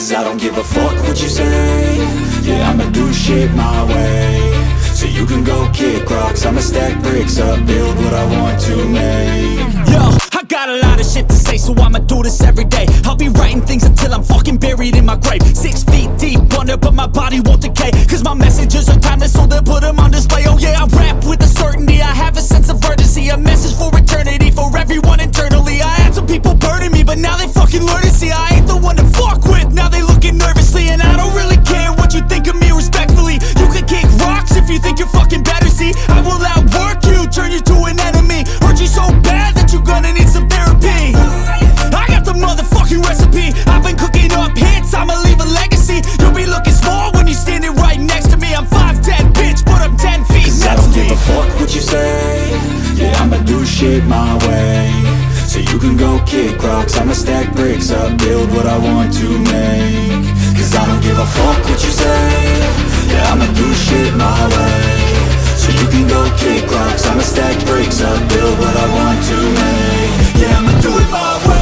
Cause I don't give a fuck what you say. Yeah, I'ma do shit my way. So you can go kick rocks, I'ma stack bricks up, build what I want to make. Yo, I got a lot of shit to say, so I'ma do this every day. I'll be writing things until I'm fucking buried in my grave. 6 feet deep under, but my body won't decay. Cause my messages are timeless, so they'll put them on display. Oh yeah, I rap with a certainty, I have a sense of urgency. A message for eternity, for everyone internally. I had some people burning me, but now they fucking learn to see I ain't the one to fuck with, now they looking nervously. And I don't really care what you think of me, respectfully. You can kick rocks if you think you're fucking better, see. I will outwork you, turn you to an enemy. Hurt you so bad that you're gonna need some therapy. I got the motherfucking recipe, I've been cooking up hits, I'ma leave a legacy. You'll be looking small when you're standing right next to me. I'm 5'10", bitch, but I'm 10 feet Cause I don't give a fuck what you say. Yeah, I'ma do shit my way. So you can go kick rocks, I'ma stack bricks up, build what I want to make. Cause I don't give a fuck what you say. Yeah, I'ma do shit my way. So you can go kick rocks, I'ma stack bricks up, build what I want to make. Yeah, I'ma do it my way.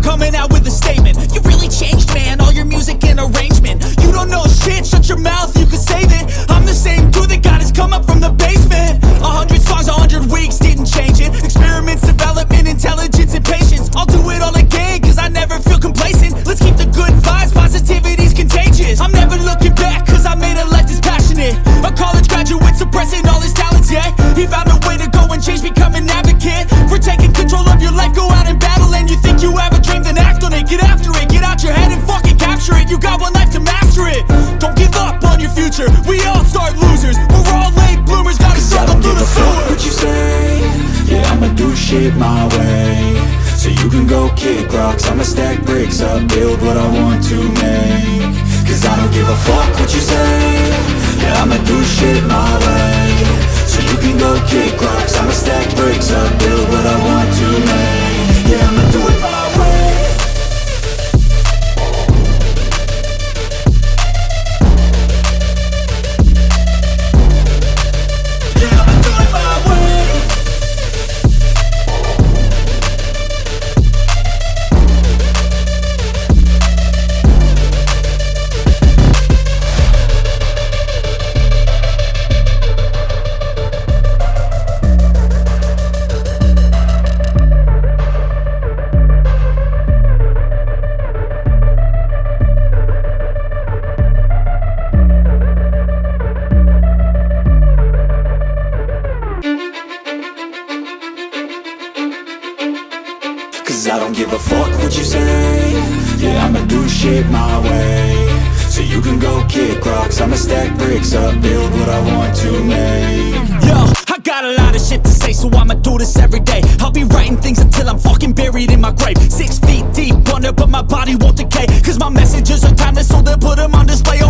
Coming out with a statement. You really changed, man, all your music and arrangement. You don't know shit, shut your mouth, you can save it. I'm the same dude that got his come up from the basement. 100 songs, 100 weeks, didn't change it. Experiments, development, intelligence, and patience. I'll do it all again, cause I never feel complacent. Let's keep the good vibes, positivity's contagious. I'm never looking back, cause I made a life that's passionate. A college graduate suppressing all his talents, yeah. He found a way to go and change, become an advocate for taking control of your life, go out and battle. And you think you have a dream, then act on it, get after it, get out your head and fucking capture it. You got one life to master it. Don't give up on your future, we all start losers. We're all late bloomers, gotta struggle through the sewer. What you say? Yeah, I'ma do shit my way. So you can go kick rocks, I'ma stack bricks up, build what I want to make. Cause I don't give a fuck what you say. Yeah, I'ma do shit my way. So you can go kick rocks, I'ma stack bricks up, build what I want to make. Yeah, I'ma do it my way. Cause I don't give a fuck what you say. Yeah, I'ma do shit my way. So you can go kick rocks, I'ma stack bricks up, build what I want to make. Yo, I got a lot of shit to say, so I'ma do this every day. I'll be writing things until I'm fucking buried in my grave. 6 feet deep under, but my body won't decay. Cause my messages are timeless, so they'll put them on display. Oh